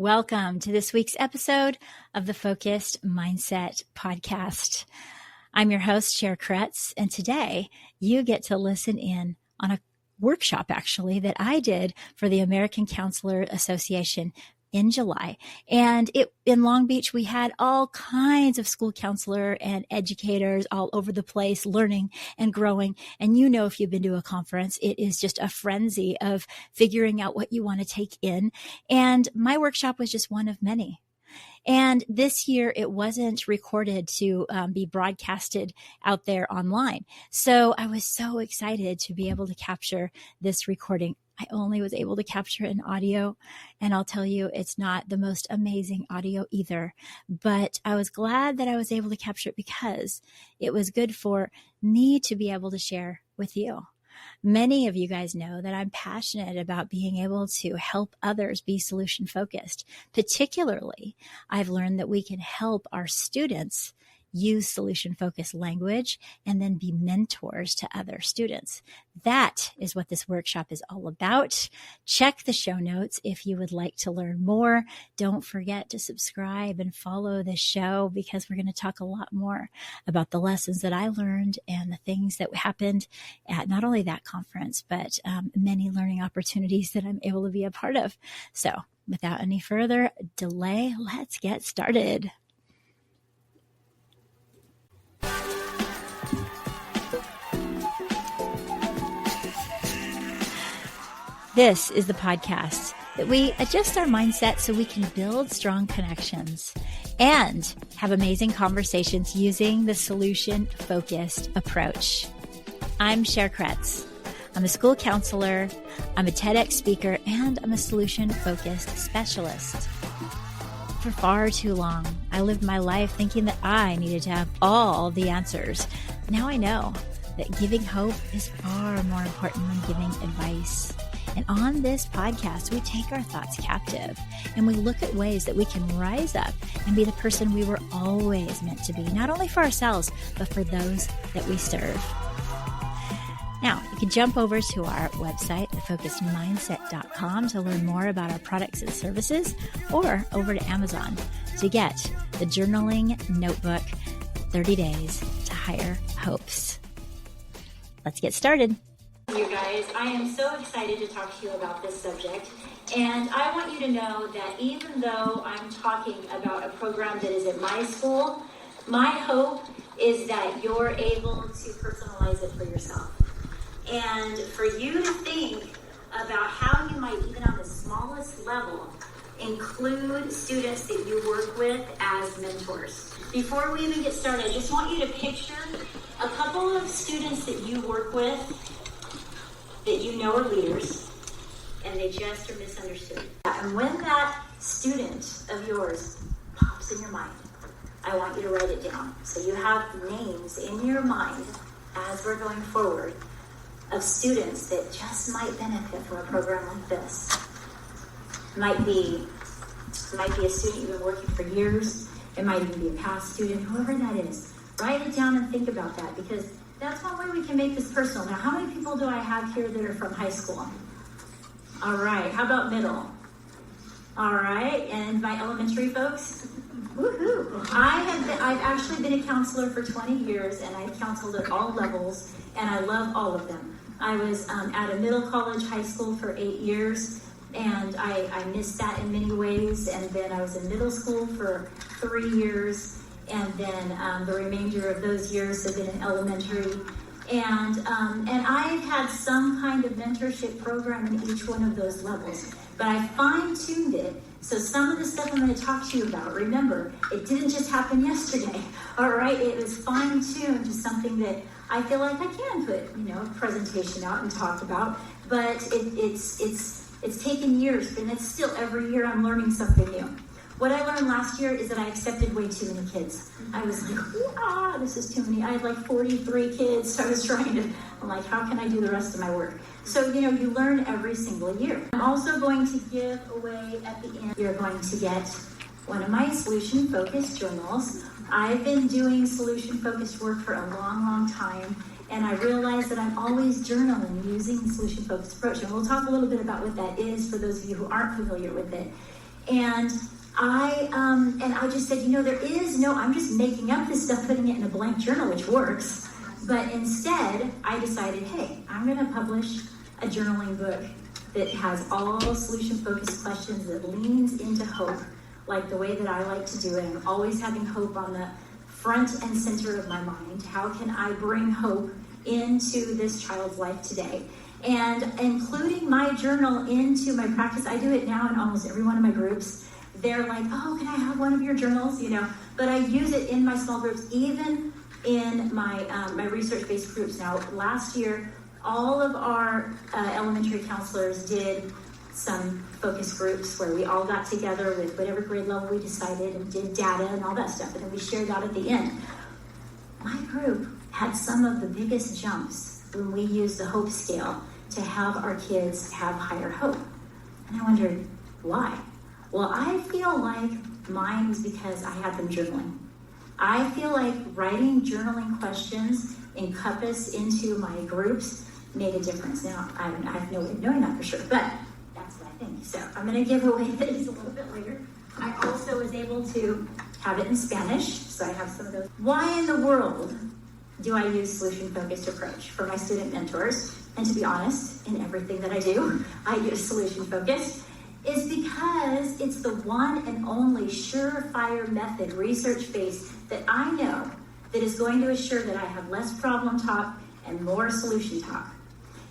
Welcome to this week's episode of the Focused Mindset Podcast. I'm your host, Cher, and today you get to listen in on a workshop actually that I did for the American Counselor Association in July. And in Long Beach, we had all kinds of school counselor and educators all over the place learning and growing. And you know, if you've been to a conference, it is just a frenzy of figuring out what you want to take in. And my workshop was just one of many. And this year, it wasn't recorded to be broadcasted out there online. So I was so excited to be able to capture this recording. I only was able to capture it in audio, and I'll tell you, it's not the most amazing audio either, but I was glad that I was able to capture it because it was good for me to be able to share with you. Many of you guys know that I'm passionate about being able to help others be solution focused. Particularly, I've learned that we can help our students use solution-focused language and then be mentors to other students. That is what this workshop is all about. Check the show notes if you would like to learn more. Don't forget to subscribe and follow the show because we're going to talk a lot more about the lessons that I learned and the things that happened at not only that conference, but many learning opportunities that I'm able to be a part of. So without any further delay, let's get started. This is the podcast that we adjust our mindset so we can build strong connections and have amazing conversations using the solution-focused approach. I'm Cher. I'm a school counselor, I'm a TEDx speaker, and I'm a solution-focused specialist. For far too long, I lived my life thinking that I needed to have all the answers. Now I know that giving hope is far more important than giving advice. And on this podcast, we take our thoughts captive and we look at ways that we can rise up and be the person we were always meant to be, not only for ourselves, but for those that we serve. Now, you can jump over to our website, thefocusedmindset.com, to learn more about our products and services, or over to Amazon to get the journaling notebook, 30 Days to Higher Hopes. Let's get started. You guys, I am so excited to talk to you about this subject, and I want you to know that even though I'm talking about a program that is at my school, my hope is that you're able to personalize it for yourself, and for you to think about how you might, even on the smallest level, include students that you work with as mentors. Before we even get started, I just want you to picture a couple of students that you work with that you know are leaders, and they just are misunderstood. And when that student of yours pops in your mind, I want you to write it down. So you have names in your mind as we're going forward of students that just might benefit from a program like this. Might be a student you've been working for years. It might even be a past student, whoever that is. Write it down and think about that, because that's one way we can make this personal. Now, how many people do I have here that are from high school? All right. How about middle? All right. And my elementary folks? Woohoo. I've actually been a counselor for 20 years, and I've counseled at all levels, and I love all of them. I was at a middle college high school for 8 years, and I missed that in many ways. And then I was in middle school for 3 years. And then the remainder of those years have been in elementary. And I've had some kind of mentorship program in each one of those levels. But I fine-tuned it. So some of the stuff I'm going to talk to you about, remember, it didn't just happen yesterday. All right? It was fine-tuned to something that I feel like I can put, a presentation out and talk about. But it's taken years, and it's still every year I'm learning something new. What I learned last year is that I accepted way too many kids. I was like, this is too many. I had like 43 kids, so I'm like, how can I do the rest of my work? So, you learn every single year. I'm also going to give away at the end, you're going to get one of my solution-focused journals. I've been doing solution-focused work for a long, long time, and I realize that I'm always journaling using the solution-focused approach. And we'll talk a little bit about what that is for those of you who aren't familiar with it. And I just said, there is no, I'm just making up this stuff, putting it in a blank journal, which works. But instead, I decided, hey, I'm going to publish a journaling book that has all solution-focused questions that leans into hope, like the way that I like to do it. I'm always having hope on the front and center of my mind. How can I bring hope into this child's life today? And including my journal into my practice, I do it now in almost every one of my groups. They're like, oh, can I have one of your journals? But I use it in my small groups, even in my research-based groups. Now, last year, all of our elementary counselors did some focus groups where we all got together with whatever grade level we decided and did data and all that stuff, and then we shared that at the end. My group had some of the biggest jumps when we used the hope scale to have our kids have higher hope. And I wondered, why? Well, I feel like mine was because I had them journaling. I feel like writing journaling questions encompassed into my groups made a difference. Now, I have no way of knowing that for sure, but that's what I think. So I'm going to give away these a little bit later. I also was able to have it in Spanish, so I have some of those. Why in the world do I use solution-focused approach for my student mentors? And to be honest, in everything that I do, I use solution-focused. Is because it's the one and only surefire method, research-based, that I know that is going to assure that I have less problem talk and more solution talk.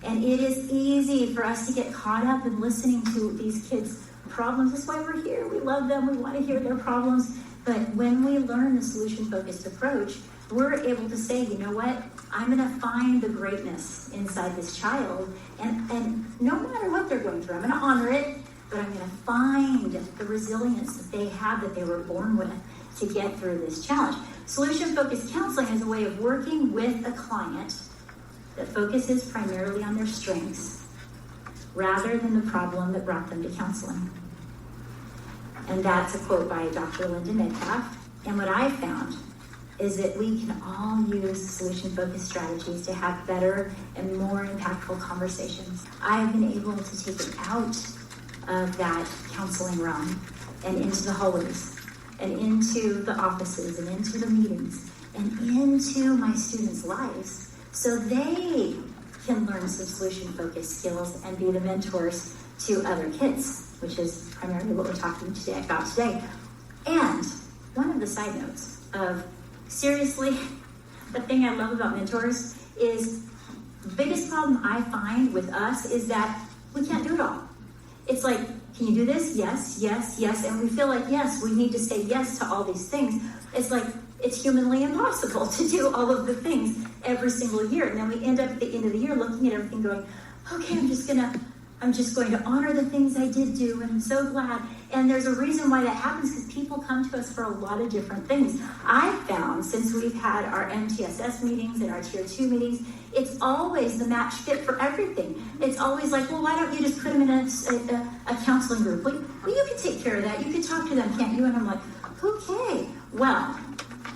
And it is easy for us to get caught up in listening to these kids' problems. That's why we're here. We love them. We want to hear their problems. But when we learn the solution-focused approach, we're able to say, you know what? I'm going to find the greatness inside this child. And no matter what they're going through, I'm going to honor it. But I'm going to find the resilience that they have, that they were born with, to get through this challenge. Solution-focused counseling is a way of working with a client that focuses primarily on their strengths rather than the problem that brought them to counseling. And that's a quote by Dr. Linda Metcalf. And what I found is that we can all use solution-focused strategies to have better and more impactful conversations. I have been able to take it out of that counseling realm and into the hallways and into the offices and into the meetings and into my students' lives so they can learn some solution-focused skills and be the mentors to other kids, which is primarily what we're talking about today. And one of the side notes of, seriously, the thing I love about mentors is the biggest problem I find with us is that we can't do it all. It's like, can you do this? Yes, yes, yes. And we feel like, yes, we need to say yes to all these things. It's like, it's humanly impossible to do all of the things every single year. And then we end up at the end of the year looking at everything going, okay, I'm just going to honor the things I did do, and I'm so glad. And there's a reason why that happens, because people come to us for a lot of different things. I've found, since we've had our MTSS meetings and our Tier 2 meetings, it's always the match fit for everything. It's always like, well, why don't you just put them in a counseling group? Well, you can take care of that. You can talk to them, can't you? And I'm like, okay. Well,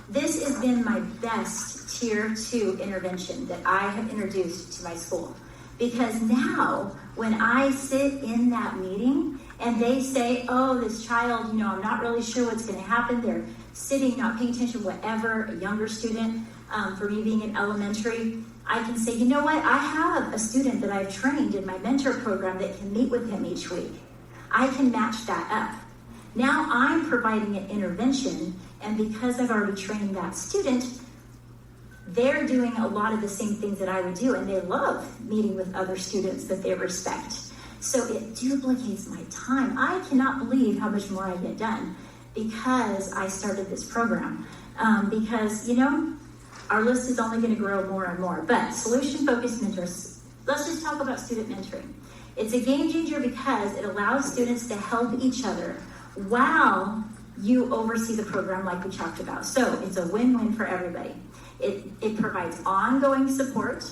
this has been my best Tier 2 intervention that I have introduced to my school. Because now, when I sit in that meeting and they say, oh, this child, I'm not really sure what's going to happen. They're sitting, not paying attention, whatever, a younger student, for me being in elementary, I can say, you know what? I have a student that I've trained in my mentor program that can meet with him each week. I can match that up. Now I'm providing an intervention, and because I've already trained that student, they're doing a lot of the same things that I would do, and they love meeting with other students that they respect. So it duplicates my time. I cannot believe how much more I get done because I started this program. Because, our list is only going to grow more and more. But solution-focused mentors, let's just talk about student mentoring. It's a game changer because it allows students to help each other while you oversee the program like we talked about. So it's a win-win for everybody. It provides ongoing support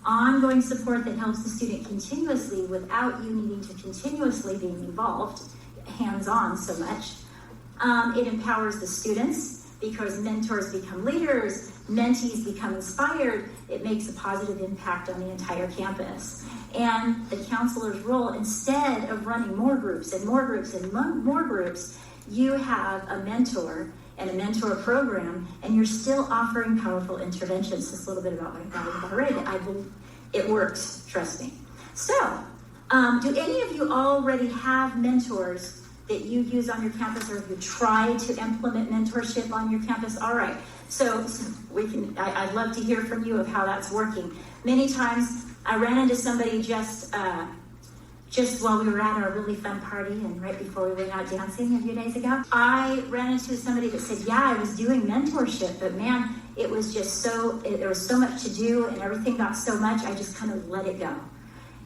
that helps the student continuously without you needing to continuously being involved, hands-on so much. It empowers the students because mentors become leaders, mentees become inspired, it makes a positive impact on the entire campus. And the counselor's role, instead of running more groups and more groups and more groups, you have a mentor and a mentor program, and you're still offering powerful interventions. Just a little bit about what I've already. It works, trust me. So, do any of you already have mentors that you use on your campus, or have you tried to implement mentorship on your campus? All right, so I'd love to hear from you of how that's working. Many times I ran into somebody just while we were at our really fun party and right before we went out dancing a few days ago. I ran into somebody that said, yeah, I was doing mentorship, but man, it was just there was so much to do and everything got so much, I just kind of let it go.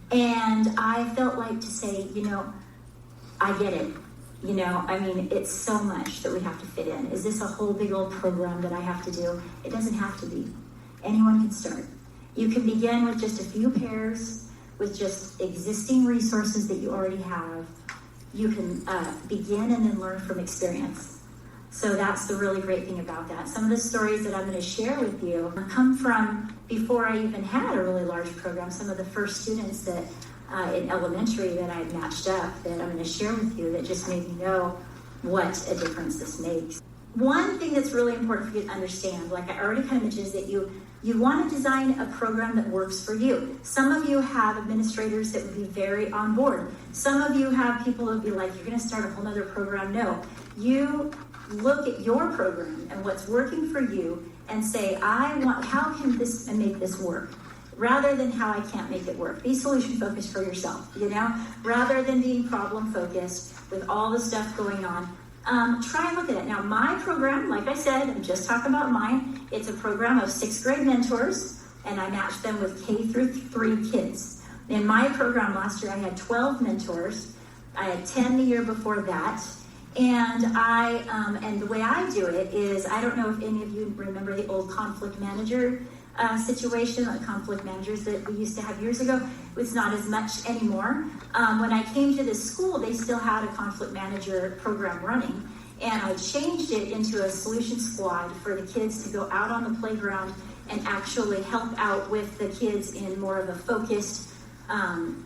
And I felt like to say, I get it. It's so much that we have to fit in. Is this a whole big old program that I have to do? It doesn't have to be. Anyone can start. You can begin with just a few pairs, with just existing resources that you already have. You can begin and then learn from experience. So that's the really great thing about that. Some of the stories that I'm going to share with you come from before I even had a really large program. Some of the first students that in elementary that I matched up that I'm going to share with you that just made me know what a difference this makes. One thing that's really important for you to understand, like I already kind of mentioned, is that you want to design a program that works for you. Some of you have administrators that would be very on board. Some of you have people that would be like, you're going to start a whole other program. No, you look at your program and what's working for you and say, how can this and make this work? Rather than how I can't make it work. Be solution focused for yourself, rather than being problem focused with all the stuff going on. Try and look at it. Now, my program, like I said, I'm just talking about mine. It's a program of 6th grade mentors, and I matched them with K through 3 kids. In my program last year, I had 12 mentors. I had 10 the year before that. And and the way I do it is, I don't know if any of you remember the old conflict manager situation, like conflict managers that we used to have years ago. It's not as much anymore. When I came to this school, they still had a conflict manager program running, and I changed it into a solution squad for the kids to go out on the playground and actually help out with the kids in more of a focused,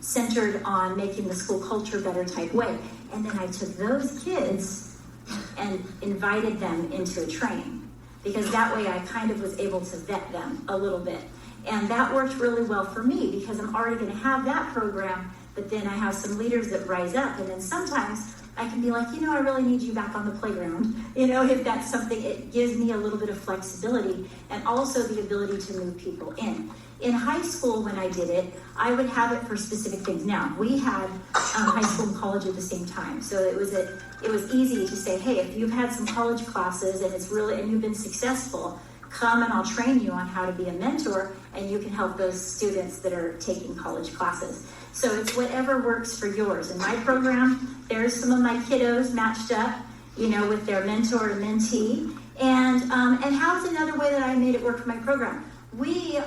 centered on making the school culture better type way. And then I took those kids and invited them into a training, because that way I kind of was able to vet them a little bit. And that worked really well for me, because I'm already going to have that program, but then I have some leaders that rise up, and then sometimes I can be like, I really need you back on the playground. If that's something, it gives me a little bit of flexibility and also the ability to move people in. In high school, when I did it, I would have it for specific things. Now, we had high school and college at the same time, so it was easy to say, hey, if you've had some college classes and you've been successful, come and I'll train you on how to be a mentor, and you can help those students that are taking college classes. So it's whatever works for yours. In my program, there's some of my kiddos matched up, with their mentor and mentee. And how's another way that I made it work for my program? We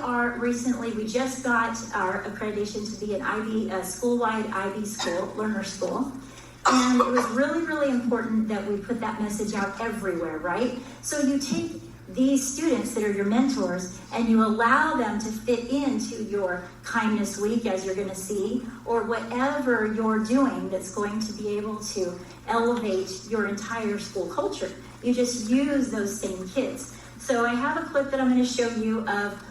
just got our accreditation to be an IB, school-wide IB school, learner school. And it was really, really important that we put that message out everywhere, right? So you take these students that are your mentors and you allow them to fit into your kindness week, as you're going to see, or whatever you're doing that's going to be able to elevate your entire school culture. You just use those same kids. So I have a clip that I'm going to show you of,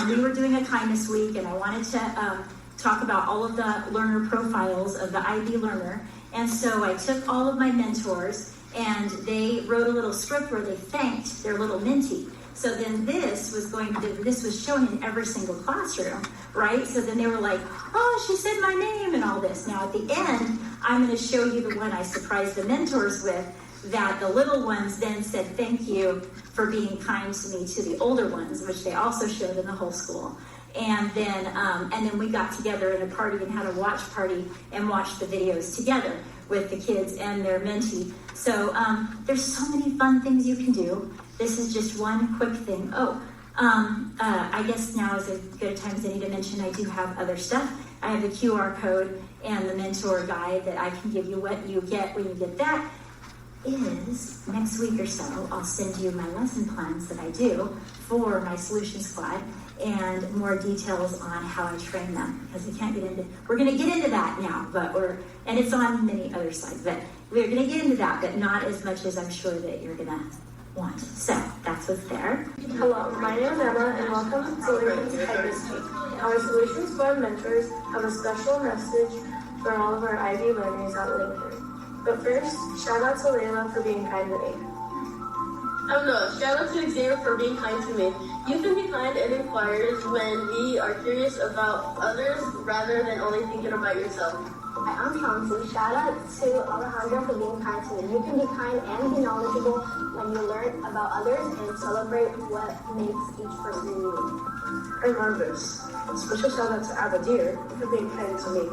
we were doing a kindness week, and I wanted to talk about all of the learner profiles of the IB learner. And so I took all of my mentors, and they wrote a little script where they thanked their little mentee. So then this was shown in every single classroom, right? So then they were like, oh, she said my name and all this. Now at the end, I'm going to show you the one I surprised the mentors with, that the little ones then said thank you for being kind to me to the older ones, which they also showed in the whole school. And then we got together in a party and had a watch party and watched the videos together with the kids and their mentee. So there's so many fun things you can do. This is just one quick thing. I guess now is as good a time as any to mention I do have other stuff. I have the QR code and the mentor guide that I can give you what you get when you get that. is next week or so, I'll send you my lesson plans that I do for my Solution Squad and more details on how I train them, because we're going to get into that now, and it's on many other slides, but we're going to get into that, but not as much as I'm sure that you're going to want. So that's what's there. Hello, my name is Emma, and welcome to Solutions Through. Our Solution Squad mentors have a special message for all of our IB learners at Lincoln. But first, shout out to Layla for being kind to me. I'm Noah. Shout out to Xavier for being kind to me. You can be kind and inquires when we are curious about others rather than only thinking about yourself. Hi, I'm Chauncey. Shout out to Alejandra for being kind to me. You can be kind and be knowledgeable when you learn about others and celebrate what makes each person unique. I'm Marvis. Special shout out to Abadir for being kind to me.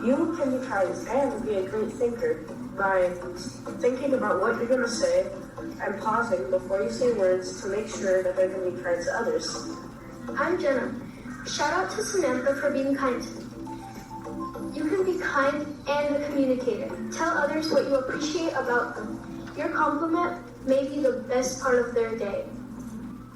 You can be kind and be a great thinker by thinking about what you're going to say and pausing before you say words to make sure that they're going to be kind to others. I'm Jenna. Shout out to Samantha for being kind to me. You can be kind and a communicator. Tell others what you appreciate about them. Your compliment may be the best part of their day.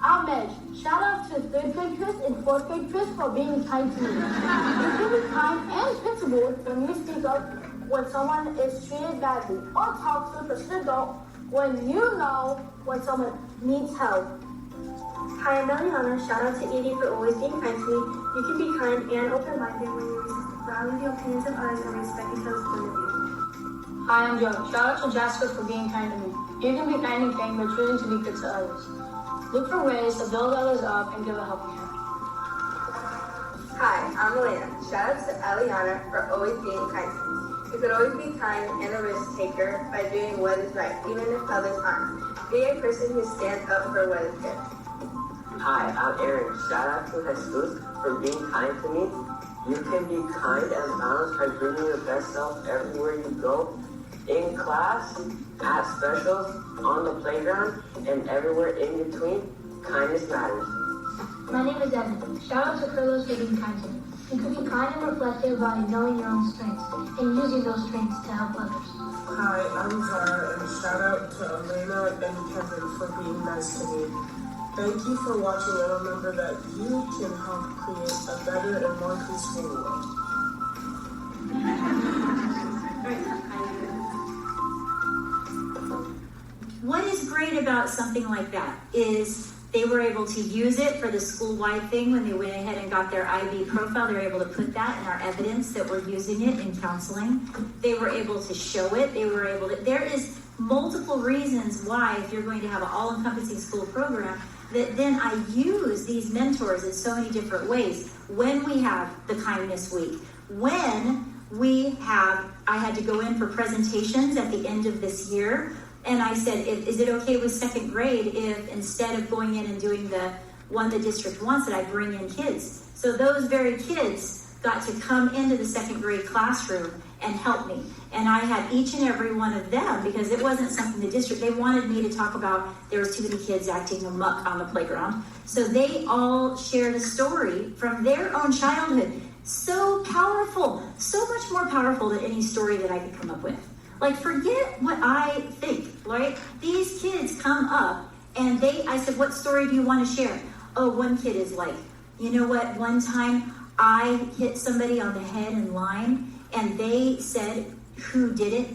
I'm Edge. Shout out to 3rd grade Chris and 4th grade Chris for being kind to me. You can be kind and principled when you speak up when someone is treated badly, or talk to a person adult when you know when someone needs help. Hi, I'm Eliana. Shout out to Edie for always being kind to me. You can be kind and open-minded when you value the opinions of others and respect each other's point of view. Hi, I'm Joe. Shout out to Jasper for being kind to me. You can be kind and caring by choosing to be good to others. Look for ways to build others up and give a helping hand. Hi, I'm Elena. Shout out to Eliana for always being kind to me. You could always be kind and a risk taker by doing what is right, even if others aren't. Be a person who stands up for what is good. Hi, I'm Aaron. Shout out to Jesus for being kind to me. You can be kind and balanced by bringing your best self everywhere you go. In class, at specials, on the playground, and everywhere in between, kindness matters. My name is Evan. Shout out to Carlos for being kind to me. You can be kind and reflective by knowing your own strengths and using those strengths to help others. Hi, I'm Zara, and shout out to Elena and Kevin for being nice to me. Thank you for watching, and remember that you can help create a better and more peaceful world. What is great about something like that is they were able to use it for the school-wide thing when they went ahead and got their IB profile. They were able to put that in our evidence that we're using it in counseling. They were able to show it. There is multiple reasons why, if you're going to have an all-encompassing school program, that then I use these mentors in so many different ways. When we have the kindness week, I had to go in for presentations at the end of this year. And I said, is it okay with 2nd grade if instead of going in and doing the one the district wants, that I bring in kids? So those very kids got to come into the 2nd grade classroom and help me. And I had each and every one of them, because it wasn't something the district, they wanted me to talk about there was too many kids acting amok on the playground. So they all shared a story from their own childhood. So powerful, so much more powerful than any story that I could come up with. Like, forget what I think, right? These kids come up and I said, what story do you want to share? Oh, one kid is like, you know what? One time I hit somebody on the head in line and they said who did it,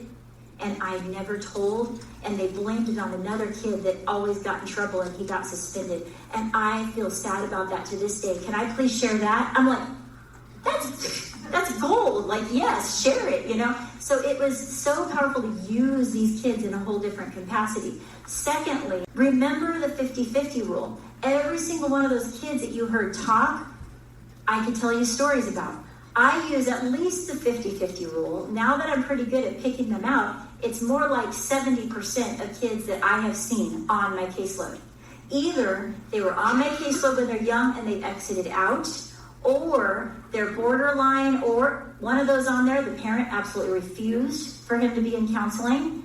and I never told, and they blamed it on another kid that always got in trouble and he got suspended. And I feel sad about that to this day. Can I please share that? I'm like, that's gold. Like, yes, share it, So it was so powerful to use these kids in a whole different capacity. Secondly, remember the 50-50 rule. Every single one of those kids that you heard talk, I could tell you stories about. I use at least the 50-50 rule. Now that I'm pretty good at picking them out, it's more like 70% of kids that I have seen on my caseload. Either they were on my caseload when they're young and they've exited out, or they're borderline, or one of those on there, the parent absolutely refused for him to be in counseling,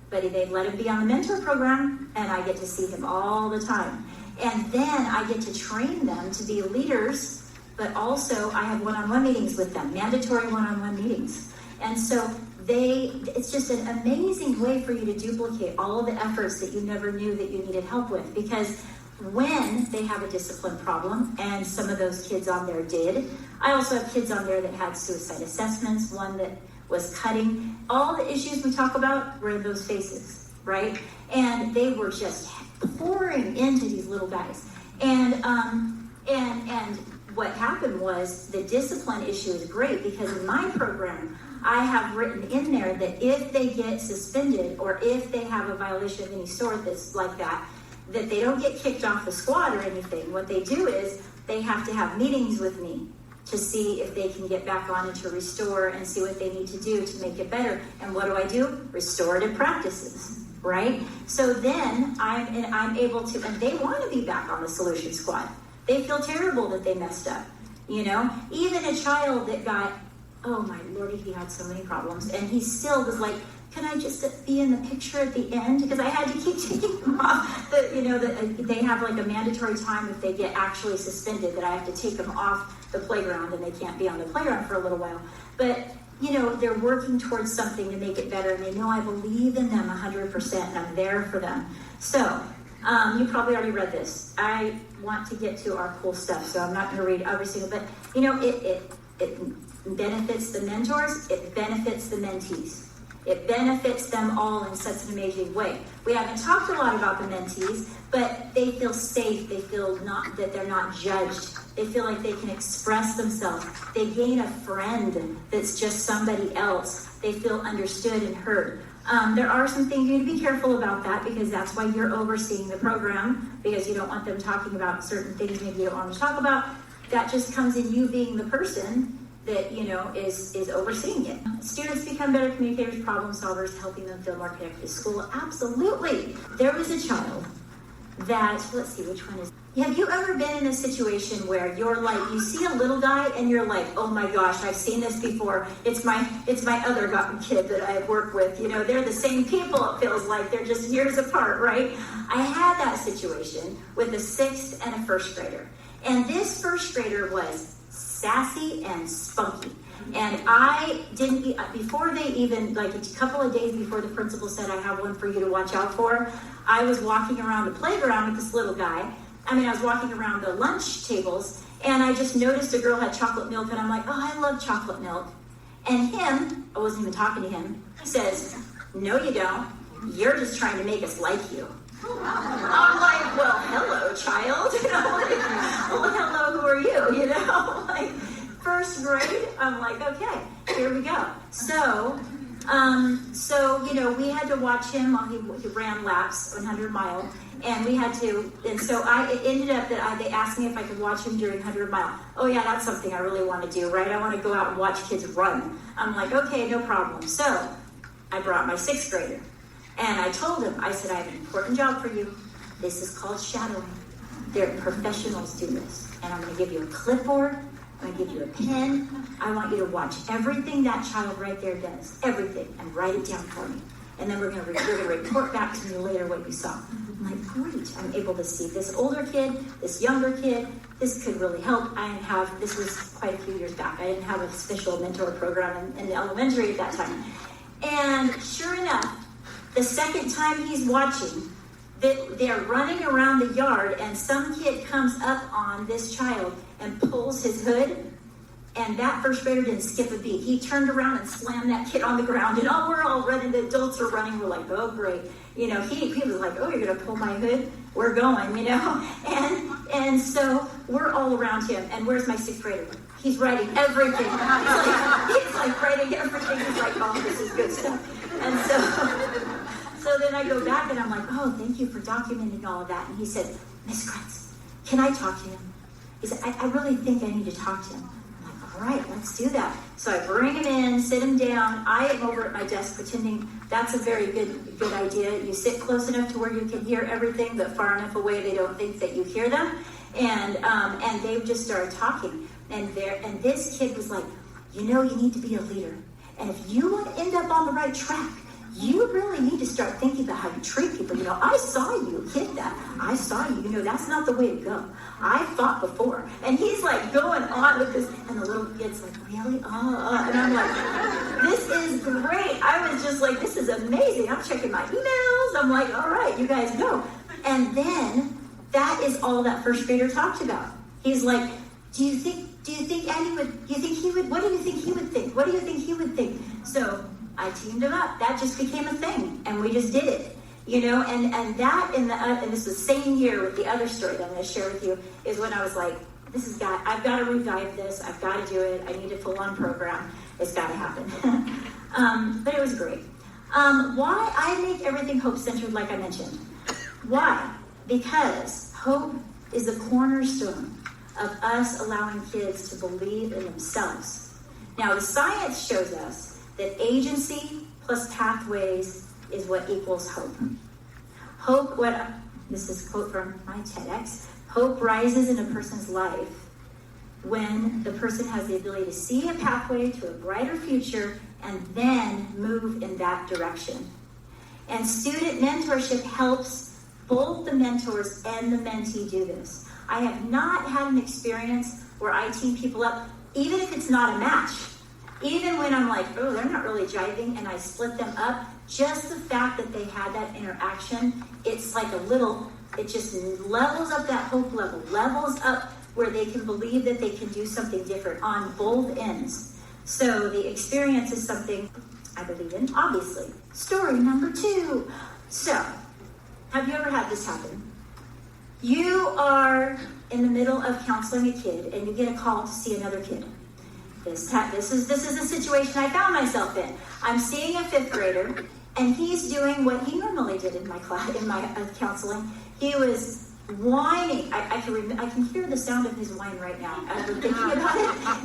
but they let him be on the mentor program, and I get to see him all the time. And then I get to train them to be leaders, but also I have one-on-one meetings with them, mandatory one-on-one meetings. And so it's just an amazing way for you to duplicate all of the efforts that you never knew that you needed help with. Because when they have a discipline problem, and some of those kids on there did, I also have kids on there that had suicide assessments, one that was cutting. All the issues we talk about were in those faces, right? And they were just pouring into these little guys. And what happened was the discipline issue is great, because in my program, I have written in there that if they get suspended or if they have a violation of any sort that's like that they don't get kicked off the squad or anything. What they do is they have to have meetings with me to see if they can get back on and to restore and see what they need to do to make it better. And what do? Restorative practices, right? So then I'm able to, and they want to be back on the solution squad. They feel terrible that they messed up, Even a child that got, oh my Lordy, he had so many problems, and he still was like, can I just be in the picture at the end? Because I had to keep taking them off. They have like a mandatory time if they get actually suspended, that I have to take them off the playground, and they can't be on the playground for a little while. But, they're working towards something to make it better, and they know I believe in them 100%, and I'm there for them. So, you probably already read this. I want to get to our cool stuff, so I'm not going to read every single, but, it benefits the mentors, it benefits the mentees. It benefits them all in such an amazing way. We haven't talked a lot about the mentees, but they feel safe. They feel that they're not judged. They feel like they can express themselves. They gain a friend that's just somebody else. They feel understood and heard. There are some things you need to be careful about that, because that's why you're overseeing the program, because you don't want them talking about certain things maybe you don't want to talk about. That just comes in you being the person that, is overseeing it. Students become better communicators, problem solvers, helping them feel more connected to school. Absolutely. There was a child that, let's see, which one is... Have you ever been in a situation where you're like, you see a little guy and you're like, oh my gosh, I've seen this before. It's my other kid that I work with. They're the same people, it feels like. They're just years apart, right? I had that situation with a 6th and a 1st grader. And this 1st grader was sassy and spunky. And I didn't, before they even, like a couple of days before the principal said, I have one for you to watch out for, I was walking around the playground with this little guy. I was walking around the lunch tables, and I just noticed a girl had chocolate milk, and I'm like, oh, I love chocolate milk. And him, I wasn't even talking to him, he says, no, you don't. You're just trying to make us like you. I'm like, well, hello, child. Well, hello, who are you? Like, 1st grade. I'm like, okay, here we go. So, we had to watch him while he ran laps, 100 mile, and we had to. And so it ended up that they asked me if I could watch him during 100 mile. Oh yeah, that's something I really want to do, right? I want to go out and watch kids run. I'm like, okay, no problem. So I brought my 6th grader. And I told him, I said, I have an important job for you. This is called shadowing. They're professionals do this. And I'm going to give you a clipboard. I'm going to give you a pen. I want you to watch everything that child right there does. Everything. And write it down for me. And then you're going to report back to me later what you saw. I'm like, great. I'm able to see this older kid, this younger kid. This could really help. This was quite a few years back. I didn't have a special mentor program in the elementary at that time. And sure enough, the second time he's watching, they're running around the yard, and some kid comes up on this child and pulls his hood, and that 1st grader didn't skip a beat. He turned around and slammed that kid on the ground, and we're all running. The adults are running. We're like, oh, great. He was like, oh, you're going to pull my hood? We're going, And so we're all around him, and where's my 6th grader? He's writing everything. He's like writing everything. He's like, oh, this is good stuff. And so then I go back and I'm like, oh, thank you for documenting all of that. And he said, Miss Kretz, can I talk to him? He said, I really think I need to talk to him. I'm like, all right, let's do that. So I bring him in, sit him down. I am over at my desk pretending that's a very good idea. You sit close enough to where you can hear everything, but far enough away they don't think that you hear them. And they just started talking. And this kid was like, you need to be a leader. And if you want to end up on the right track, you really need to start thinking about how you treat people. I saw you hit that. I saw you. That's not the way to go. I fought before. And he's like going on with this. And the little kid's like, really? And I'm like, this is great. I was just like, this is amazing. I'm checking my emails. I'm like, all right, you guys go. And then that is all that first grader talked about. He's like, do you think Andy would, do you think he would, what do you think he would think? What do you think he would think? So I teamed him up. That just became a thing. And we just did it. And that and this was the same year with the other story that I'm going to share with you, is when I was like, I've got to revive this. I've got to do it. I need a full-on program. It's got to happen. But it was great. Why I make everything hope-centered, like I mentioned. Why? Because hope is the cornerstone of us allowing kids to believe in themselves. Now, the science shows us that agency plus pathways is what equals hope. Hope, this is a quote from my TEDx, hope rises in a person's life when the person has the ability to see a pathway to a brighter future and then move in that direction. And student mentorship helps both the mentors and the mentee do this. I have not had an experience where I team people up, even if it's not a match. Even when I'm like, oh, they're not really jiving, and I split them up, just the fact that they had that interaction, it's like it just levels up that hope level, levels up where they can believe that they can do something different on both ends. So the experience is something I believe in, obviously. Story number 2. So, have you ever had this happen? You are in the middle of counseling a kid, and you get a call to see another kid. This is a situation I found myself in. I'm seeing a 5th grader, and he's doing what he normally did in my class, in my counseling. He was whining. I can hear the sound of his whine right now as we're thinking about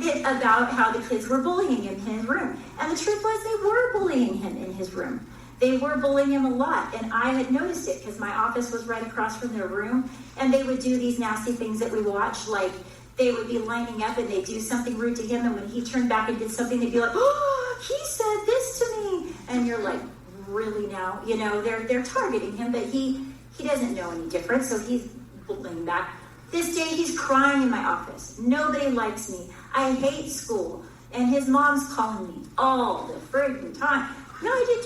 it, about how the kids were bullying him in his room. And the truth was, they were bullying him in his room. They were bullying him a lot, and I had noticed it because my office was right across from their room, and they would do these nasty things that we watch, like they would be lining up and they'd do something rude to him, and when he turned back and did something, they'd be like, oh, he said this to me. And you're like, really now? They're targeting him, but he doesn't know any different, so he's bullying back. This day, he's crying in my office. Nobody likes me. I hate school. And his mom's calling me all the freaking time. No, I did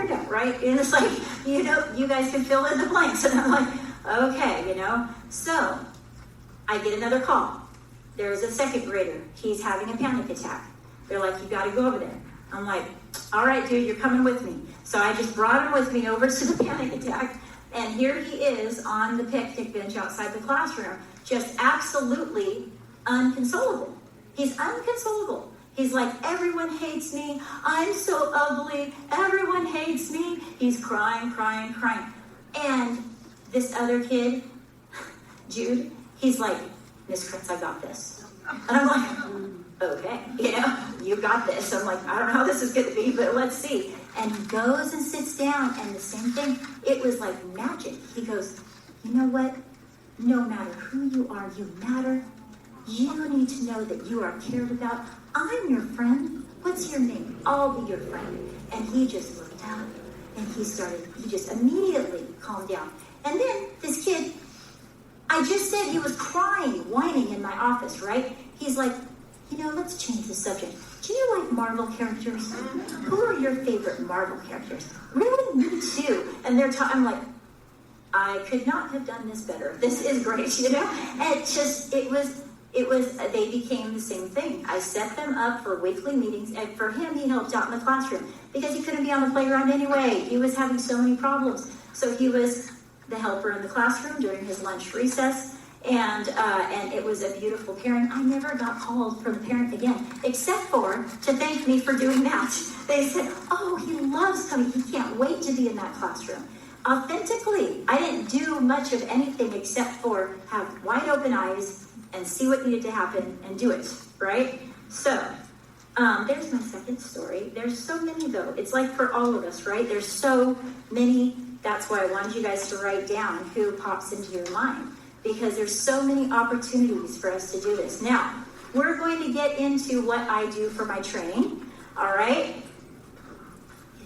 dabba, right? And it's like, you guys can fill in the blanks. And I'm like, okay, So I get another call. There's a 2nd grader. He's having a panic attack. They're like, you got to go over there. I'm like, all right, dude, you're coming with me. So I just brought him with me over to the panic attack. And here he is on the picnic bench outside the classroom, just absolutely unconsolable. He's unconsolable. He's like, everyone hates me. I'm so ugly. Everyone hates me. He's crying. And this other kid, Jude, he's like, Miss Kritz, I got this. And I'm like, okay, you got this. I'm like, I don't know how this is going to be, but let's see. And he goes and sits down, and the same thing. It was like magic. He goes, you know what? No matter who you are, you matter. You need to know that you are cared about. I'm your friend. What's your name? I'll be your friend. And he just looked out, and he just immediately calmed down. And then this kid, I just said he was crying, whining in my office, right? He's like, let's change the subject. Do you like Marvel characters? Who are your favorite Marvel characters? Really? Me too. And I'm like, I could not have done this better. This is great, And they became the same thing. I set them up for weekly meetings, and for him, he helped out in the classroom because he couldn't be on the playground anyway. He was having so many problems. So he was the helper in the classroom during his lunch recess, and it was a beautiful pairing. I never got called from the parent again, except for to thank me for doing that. They said, oh, he loves coming. He can't wait to be in that classroom. Authentically, I didn't do much of anything except for have wide open eyes and see what needed to happen and do it, right? So, there's my 2nd story. There's so many, though. It's like for all of us, right? There's so many. That's why I wanted you guys to write down who pops into your mind, because there's so many opportunities for us to do this. Now, we're going to get into what I do for my training, all right?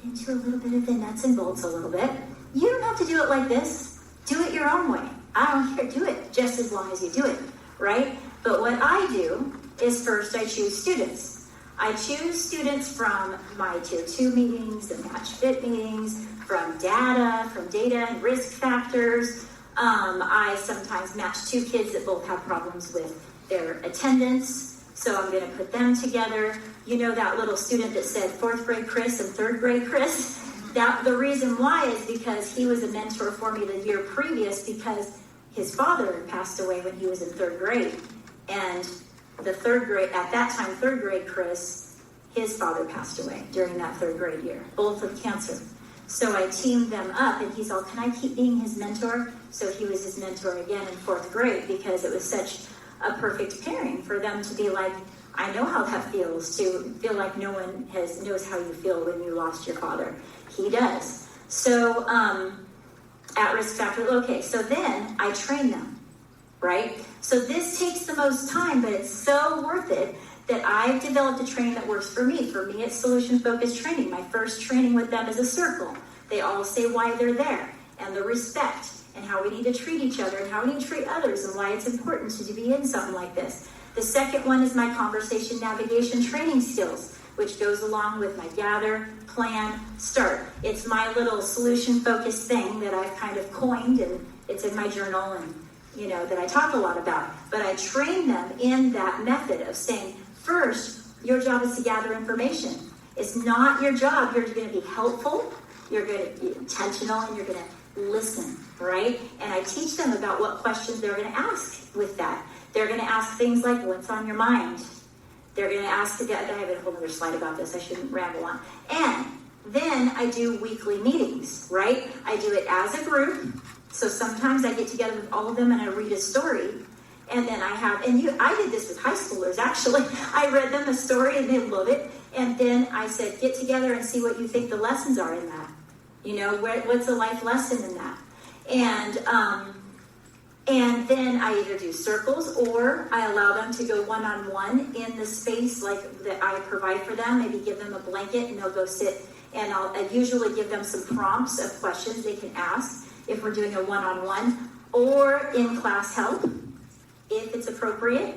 get into a little bit of the nuts and bolts a little bit. You don't have to do it like this. Do it your own way. I don't care. Do it just as long as you do it, right? But what I do is first I choose students. I choose students from my Tier 2 meetings, the Match Fit meetings, from data and risk factors. I sometimes match two kids that both have problems with their attendance, so I'm going to put them together. You know that little student that said 4th grade Chris and 3rd grade Chris? The reason why is because he was a mentor for me the year previous because his father had passed away when he was in 3rd grade. And the 3rd grade, at that time, 3rd grade Chris, his father passed away during that 3rd grade year, both of cancer. So I teamed them up, and he's all, can I keep being his mentor? So he was his mentor again in 4th grade because it was such a perfect pairing for them to be like, I know how that feels, to feel like no one knows how you feel when you lost your father. He does. So at risk factor, okay, so then I train them, right? So this takes the most time, but it's so worth it that I've developed a training that works for me. For me, it's solution-focused training. My first training with them is a circle. They all say why they're there, and the respect, and how we need to treat each other, and how we need to treat others, and why it's important to be in something like this. The second one is my conversation navigation training skills, which goes along with my gather, plan, start. It's my little solution-focused thing that I've kind of coined, and it's in my journal, and that I talk a lot about. But I train them in that method of saying, first, your job is to gather information. It's not your job. You're going to be helpful, you're going to be intentional, and you're going to listen, right? And I teach them about what questions they're going to ask with that. They're going to ask things like, what's on your mind? They're going to ask, I have a whole other slide about this, I shouldn't ramble on. And then I do weekly meetings, right? I do it as a group. So sometimes I get together with all of them and I read a story. And then I did this with high schoolers, actually. I read them a story and they love it. And then I said, get together and see what you think the lessons are in that. What's a life lesson in that? And then I either do circles or I allow them to go one-on-one in the space like that I provide for them. Maybe give them a blanket and they'll go sit. And I usually give them some prompts of questions they can ask if we're doing a one-on-one, or in-class help, if it's appropriate.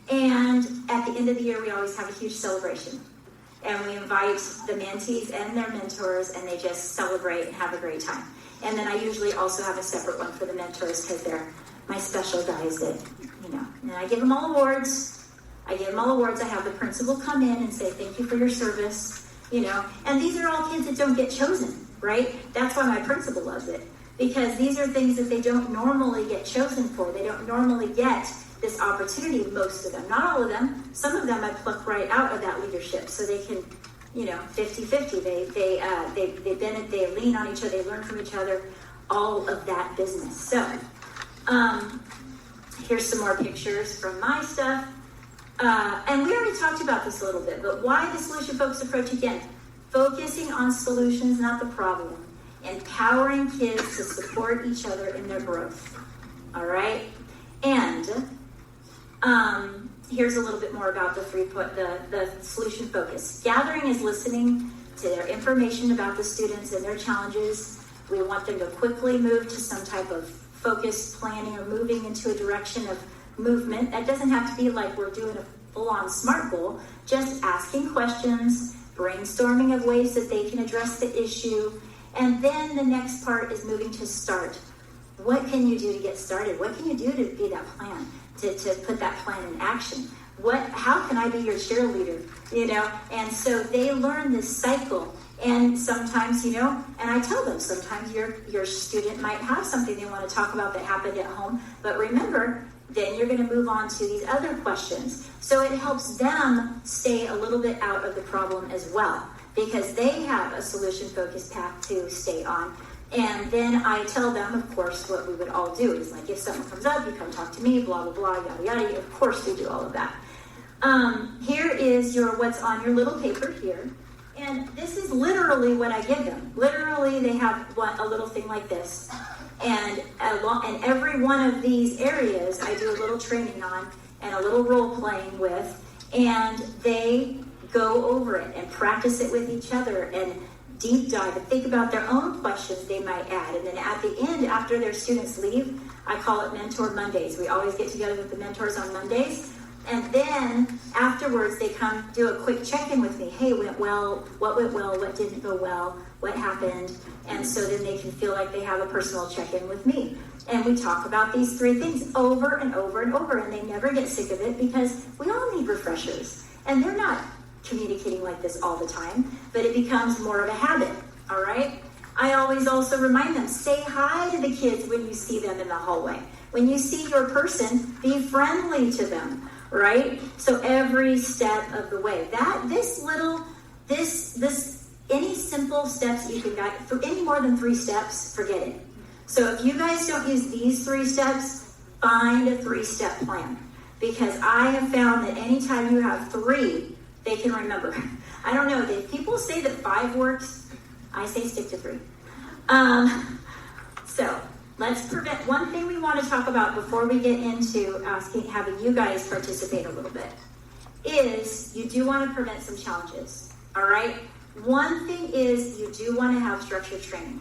And at the end of the year, we always have a huge celebration. And we invite the mentees and their mentors, and they just celebrate and have a great time. And then I usually also have a separate one for the mentors because they're my special guys that, and I give them all awards. I have the principal come in and say, thank you for your service, And these are all kids that don't get chosen, right? That's why my principal loves it. Because these are things that they don't normally get chosen for. They don't normally get this opportunity, most of them. Not all of them. Some of them I pluck right out of that leadership so they can, 50-50. They lean on each other, they learn from each other, all of that business. So, here's some more pictures from my stuff. And we already talked about this a little bit, but why the solution-focused approach again? Focusing on solutions, not the problem. Empowering kids to support each other in their growth. All right? And here's a little bit more about the solution focus. Gathering is listening to their information about the students and their challenges. We want them to quickly move to some type of focused planning or moving into a direction of movement. That doesn't have to be like we're doing a full-on SMART goal. Just asking questions, brainstorming of ways that they can address the issue. And then the next part is moving to start. What can you do to get started? What can you do to be that plan, to put that plan in action? How can I be your cheerleader? And so they learn this cycle. And sometimes, and I tell them, sometimes your student might have something they want to talk about that happened at home. But remember, then you're going to move on to these other questions. So it helps them stay a little bit out of the problem as well, because they have a solution-focused path to stay on. And then I tell them, of course, what we would all do is like, if something comes up, you come talk to me, blah, blah, blah, yada, yada. Of course we do all of that. Here is what's on your little paper here. And this is literally what I give them. Literally, they have a little thing like this. And every one of these areas, I do a little training on and a little role-playing with. And they go over it and practice it with each other. And deep dive and think about their own questions they might add. And then at the end, after their students leave, I call it Mentor Mondays. We always get together with the mentors on Mondays. And then afterwards, they come do a quick check-in with me. Hey, went well? What went well? What didn't go well? What happened? And so then they can feel like they have a personal check-in with me. And we talk about these 3 things over and over and over, and they never get sick of it because we all need refreshers. And they're not communicating like this all the time, but it becomes more of a habit, all right? I always also remind them, say hi to the kids when you see them in the hallway. When you see your person, be friendly to them, right? So every step of the way. Any simple steps you can guide, for any more than 3 steps, forget it. So if you guys don't use these 3 steps, find a 3-step plan. Because I have found that anytime you have 3, they can remember. I don't know, if people say that 5 works, I say stick to 3. So let's prevent. One thing we want to talk about before we get into having you guys participate a little bit is you do want to prevent some challenges. All right. One thing is you do want to have structured training.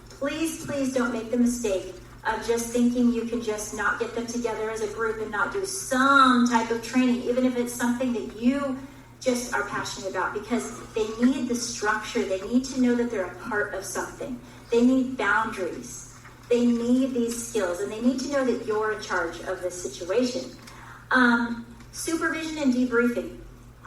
Please don't make the mistake of just thinking you can just not get them together as a group and not do some type of training, even if it's something that you just are passionate about, because they need the structure. They need to know that they're a part of something. They need boundaries. They need these skills, and they need to know that you're in charge of this situation. Supervision and debriefing.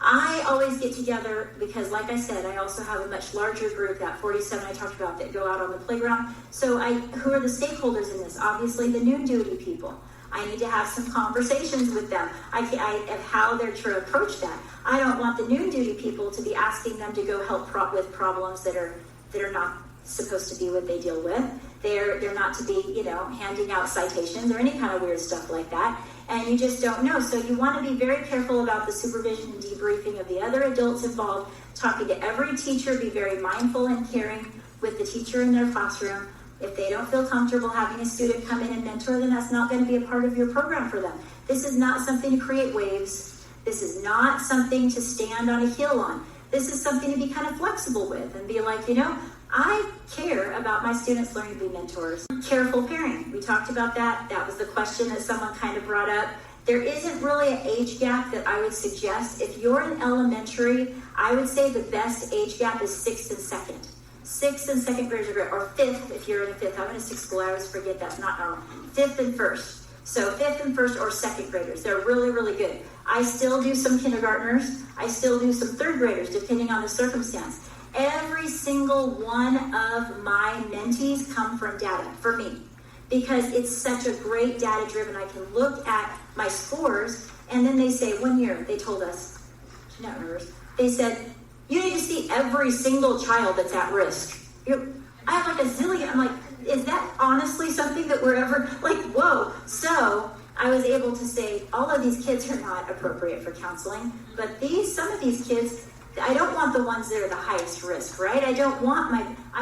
I always get together because, like I said, I also have a much larger group, that 47 I talked about, that go out on the playground. So who are the stakeholders in this? Obviously, the noon duty people. I need to have some conversations with them of how they're to approach that. I don't want the noon duty people to be asking them to go help with problems that are not supposed to be what they deal with. They're not to be, handing out citations or any kind of weird stuff like that. And you just don't know. So you want to be very careful about the supervision and debriefing of the other adults involved, talking to every teacher, be very mindful and caring with the teacher in their classroom. If they don't feel comfortable having a student come in and mentor, then that's not going to be a part of your program for them. This is not something to create waves. This is not something to stand on a hill on. This is something to be kind of flexible with and be like, I care about my students learning to be mentors. Careful pairing. We talked about that. That was the question that someone kind of brought up. There isn't really an age gap that I would suggest. If you're in elementary, I would say the best age gap is 6th and 2nd. 6th and 2nd graders are great, or 5th if you're in a 5th. I'm in a 6th school. I always forget that's not normal. 5th and 1st. So 5th and 1st or 2nd graders. They're really, really good. I still do some kindergartners. I still do some 3rd graders, depending on the circumstance. Every single one of my mentees come from data for me, because it's such a great data-driven. I can look at my scores, and then they say, one year, they told us, she not remembers, they said, you need to see every single child that's at risk. I have like a zillion. I'm like, is that honestly something that we're ever, whoa. So I was able to say, all of these kids are not appropriate for counseling, but some of these kids, I don't want the ones that are the highest risk, right? I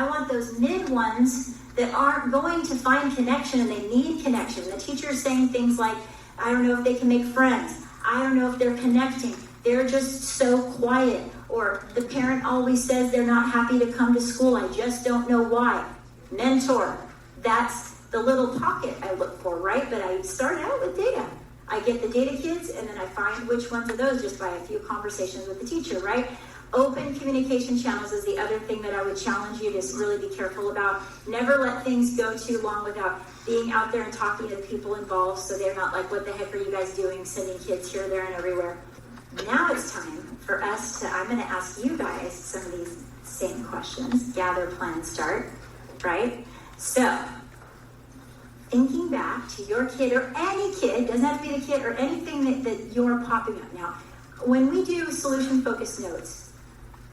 want those mid ones that aren't going to find connection and they need connection. The teacher's saying things like, I don't know if they can make friends. I don't know if they're connecting. They're just so quiet. Or the parent always says they're not happy to come to school. I just don't know why. Mentor. That's the little pocket I look for, right? But I start out with data. I get the data kids, and then I find which ones of those just by a few conversations with the teacher, right? Open communication channels is the other thing that I would challenge you to really be careful about. Never let things go too long without being out there and talking to the people involved, so they're not like, what the heck are you guys doing, sending kids here, there, and everywhere. Now it's time for us I'm going to ask you guys some of these same questions. Gather, plan, start, right? So, thinking back to your kid or any kid, doesn't have to be the kid, or anything that you're popping up now. When we do solution-focused notes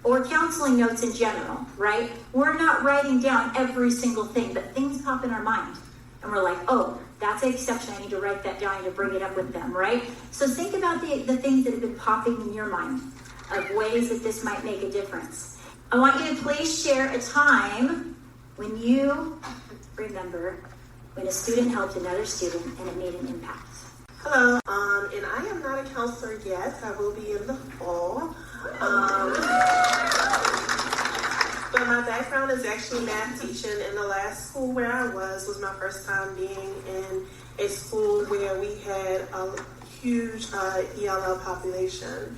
or counseling notes in general, right, we're not writing down every single thing, but things pop in our mind. And we're like, oh, that's an exception. I need to write that down. I need to bring it up with them, right? So think about the things that have been popping in your mind of ways that this might make a difference. I want you to please share a time when you remember when a student helped another student and it made an impact. Hello, and I am not a counselor yet. I will be in the fall. But my background is actually math teaching, and the last school where I was my first time being in a school where we had a huge ELL population.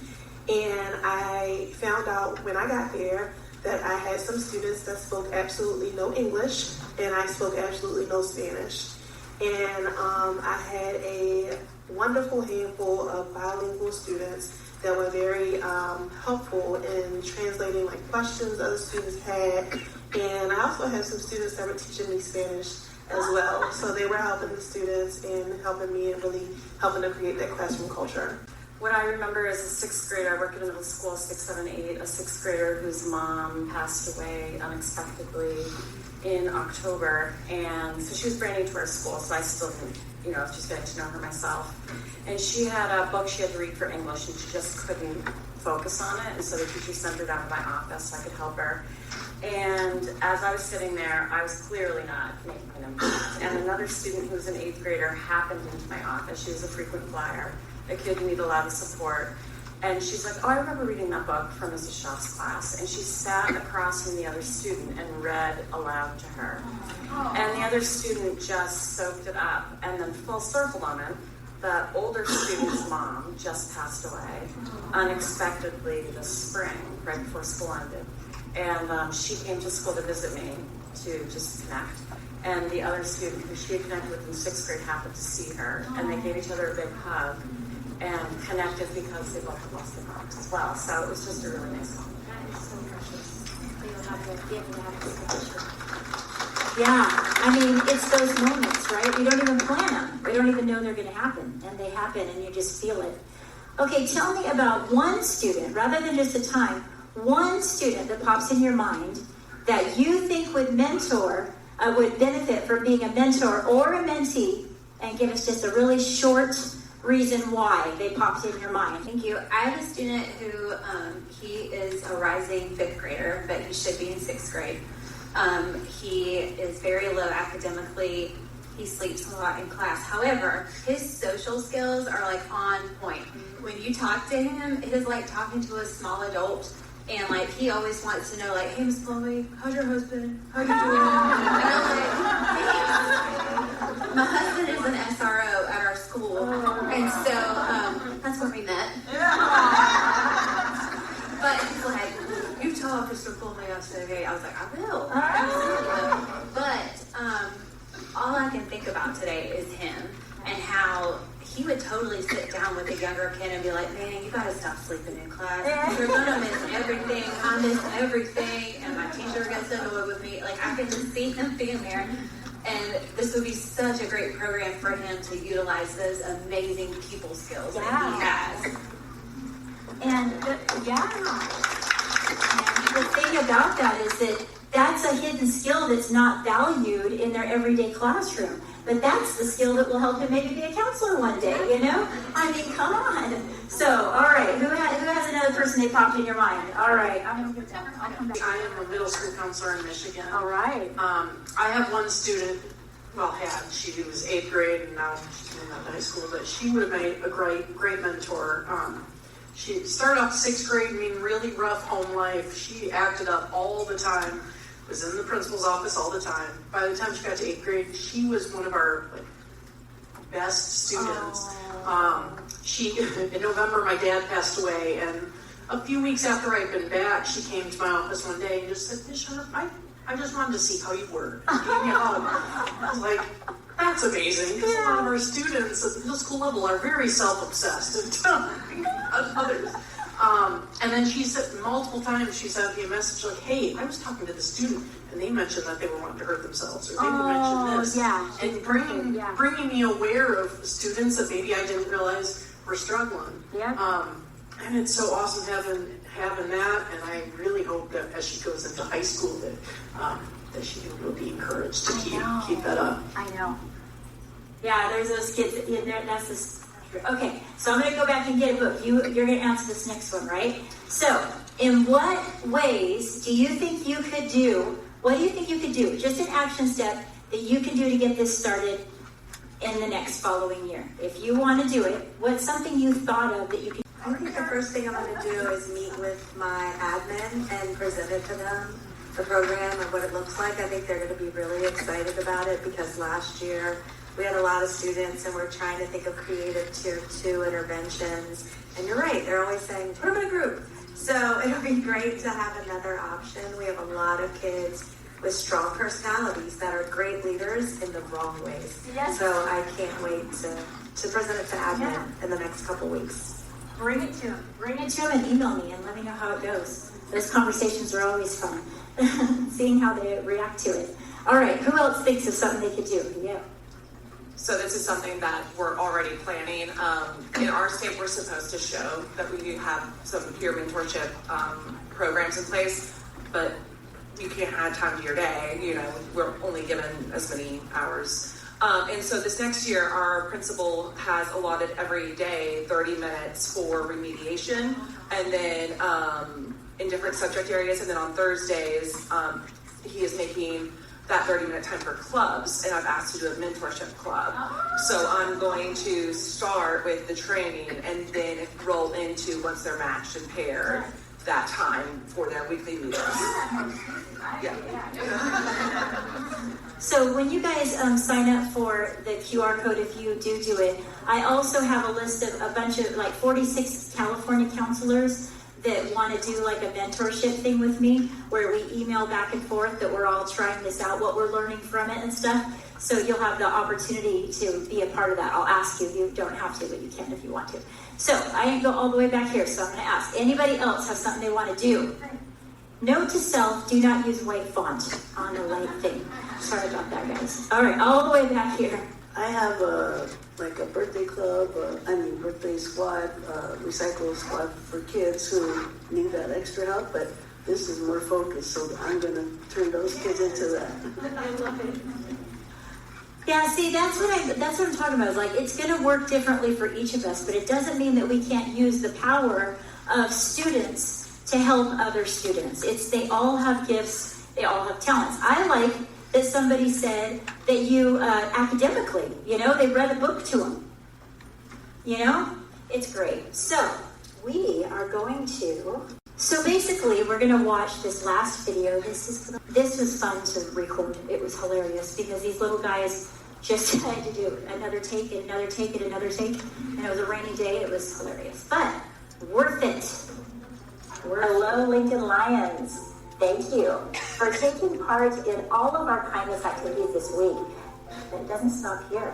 And I found out when I got there that I had some students that spoke absolutely no English, and I spoke absolutely no Spanish. And I had a wonderful handful of bilingual students that were very helpful in translating like questions other students had. And I also had some students that were teaching me Spanish as well. So they were helping the students and helping me and really helping to create that classroom culture. What I remember is a sixth grader, I work in a middle school, 6, 7, 8, a sixth grader whose mom passed away unexpectedly in October. And so she was brand new to our school, so I still didn't, just getting to know her myself. And she had a book she had to read for English, and she just couldn't focus on it. And so the teacher sent her down to my office so I could help her. And as I was sitting there, I was clearly not making an impact. And another student who was an 8th grader happened into my office. She was a frequent flyer, a kid who needed a lot of support. And she's like, oh, I remember reading that book from Mrs. Shaw's class. And she sat across from the other student and read aloud to her. And the other student just soaked it up. And then full circle moment, the older student's mom just passed away unexpectedly this spring, right before school ended. And she came to school to visit me to just connect. And the other student who she had connected with in 6th grade happened to see her. And they gave each other a big hug and connected because they both had lost their moms as well. So it was just a really nice moment. That is so precious. Yeah, I mean, it's those moments, right? We don't even plan them. We don't even know they're going to happen. And they happen, and you just feel it. Okay, tell me about one student, rather than just a time, one student that pops in your mind that you think would benefit from being a mentor or a mentee, and give us just a really short reason why they popped in your mind. Thank you. I have a student who, he is a rising 5th grader, but he should be in 6th grade. He is very low academically. He sleeps a lot in class. However, his social skills are like on point. When you talk to him, it is like talking to a small adult. And like he always wants to know, like, hey, Miss Chloe, how's your husband? How you doing? And I'm like, my husband is an SRO at our school, and so that's where we met. But he's like, you tell Mr. Chloe yesterday. I was like, I will. But all I can think about today is him and how he would totally sit down with a younger kid and be like, man, you gotta stop sleeping in class. You're gonna miss everything. I miss everything. And my teacher gets annoyed with me. Like, I can just see him being there. And this would be such a great program for him to utilize those amazing people skills that he has. And the thing about that is that that's a hidden skill that's not valued in their everyday classroom. But that's the skill that will help him maybe be a counselor one day, you know? I mean, come on. So, all right, who has another person they popped in your mind? All right, I'm going to get down. I'll come back. I am a middle school counselor in Michigan. All right. I have one student, she was 8th grade and now she's in high school, but she would have made a great mentor. She started off 6th grade, really rough home life. She acted up all the time. Was in the principal's office all the time. By the time she got to 8th grade, she was one of our best students. In November, my dad passed away, and a few weeks after I'd been back, she came to my office one day and just said, Miss Sharp, I just wanted to see how you were. She gave me a hug. I was like, that's amazing, because a lot of our students at the middle school level are very self-obsessed and telling others. And then she said multiple times, she sent me a message like, hey, I was talking to the student and they mentioned that they were wanting to hurt themselves, or they mentioned this. Yeah. And bringing me aware of students that maybe I didn't realize were struggling. Yeah. And it's so awesome having that, and I really hope that as she goes into high school that she will be encouraged to keep that up. I know. Yeah, there's those kids in there. That's this. Okay, so I'm going to go back and get a book. You're going to answer this next one, right? So, in what ways do you think you could do? What do you think you could do? Just an action step that you can do to get this started in the next following year. If you want to do it, what's something you thought of that you could? I think the first thing I'm going to do is meet with my admin and present it to them the program and what it looks like. I think they're going to be really excited about it because last year we had a lot of students and we're trying to think of creative tier 2 interventions. And you're right, they're always saying, put them in a group. So it'll be great to have another option. We have a lot of kids with strong personalities that are great leaders in the wrong ways. Yes. So I can't wait to present it to admin in the next couple weeks. Bring it to them. Bring it to them and email me and let me know how it goes. Those conversations are always fun. Seeing how they react to it. All right, who else thinks of something they could do? Yeah. So this is something that we're already planning. In our state, we're supposed to show that we do have some peer mentorship programs in place, but you can't add time to your day. You know, we're only given as many hours. And so this next year, our principal has allotted every day 30 minutes for remediation, and then in different subject areas. And then on Thursdays, he is making that 30-minute time for clubs, and I've asked to do a mentorship club. So I'm going to start with the training and then roll into, once they're matched and paired, that time for their weekly meetings. Yeah. So when you guys sign up for the QR code, if you do it, I also have a list of a bunch of 46 California counselors that want to do like a mentorship thing with me, where we email back and forth that we're all trying this out, what we're learning from it and stuff. So you'll have the opportunity to be a part of that. I'll ask you. You don't have to, but you can if you want to. So I go all the way back here. So I'm going to ask, anybody else have something they want to do? Note to self, do not use white font on the light thing. Sorry about that, guys. All right, all the way back here. I have a birthday club, birthday squad, recycle squad for kids who need that extra help, but this is more focused, so I'm going to turn those kids into that. I love it. Yeah, see, that's what I'm talking about. Like, it's going to work differently for each of us, but it doesn't mean that we can't use the power of students to help other students. They all have gifts, they all have talents. I like that somebody said that you academically, they read a book to them. It's great. So we are going to. So basically, we're going to watch this last video. This was fun to record. It was hilarious because these little guys just had to do another take and another take and another take, and it was a rainy day. It was hilarious, but worth it. Hello, Lincoln Lions. Thank you for taking part in all of our kindness activities this week. But it doesn't stop here.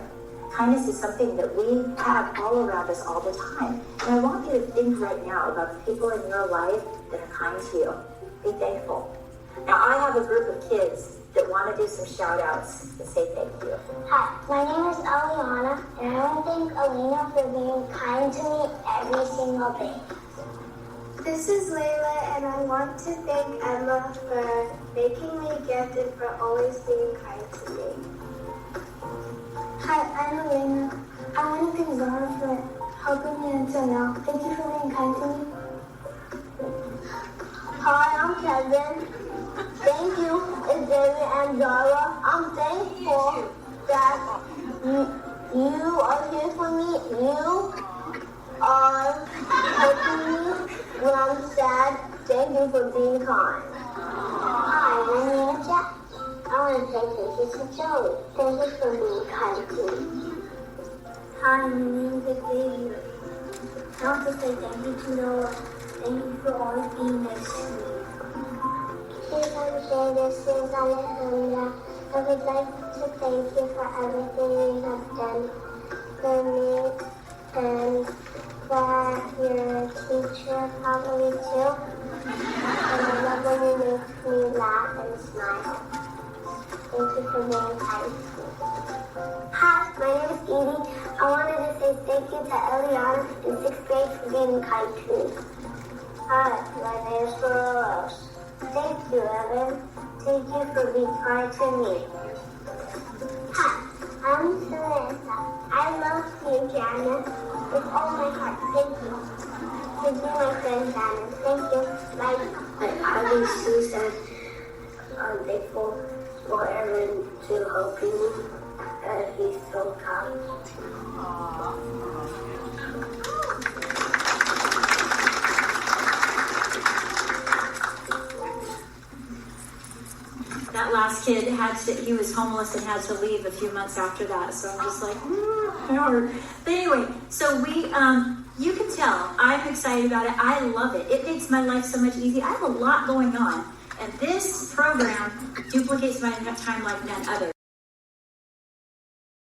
Kindness is something that we have all around us all the time. And I want you to think right now about the people in your life that are kind to you. Be thankful. Now, I have a group of kids that want to do some shout-outs and say thank you. Hi, my name is Eliana, and I want to thank Elena for being kind to me every single day. This is Layla, and I want to thank Emma for making me a gift and for always being kind to me. Hi, I'm Elena. I want to thank Zara for helping me until now. Thank you for being kind to me. Hi, I'm Kevin. Thank you, David and Zara. I'm thankful that you are here for me. You are helping me when I'm sad. Thank you for being kind. Hi, my name is Jack. I want to say thank you to Joey. Thank you for being kind to me. Hi, my name is Xavier. I want to say thank you to Noah. Thank you for always being nice to me. Hey, I'm Shay. This is Alejandra. I would like to thank you for everything you have done for me and for your teacher probably too. And I love when you make me laugh and smile. Thank you for being kind to me. Hi, my name is Edie. I wanted to say thank you to Eliana in 6th grade for being kind to me. Hi, my name is Rose. Thank you, Evan. Thank you for being kind to me. Hi, I'm Samantha. I love you, Janice, with all my heart. Thank you. To be my friend, Janice. Thank you. Bye. I'm Susan. I'm thankful for Evan to helping me, and he's so kind. last kid he was homeless and had to leave a few months after that. So I'm just like, hard. But anyway, so we, you can tell I'm excited about it. I love it. It makes my life so much easier. I have a lot going on, and this program duplicates my time like none other.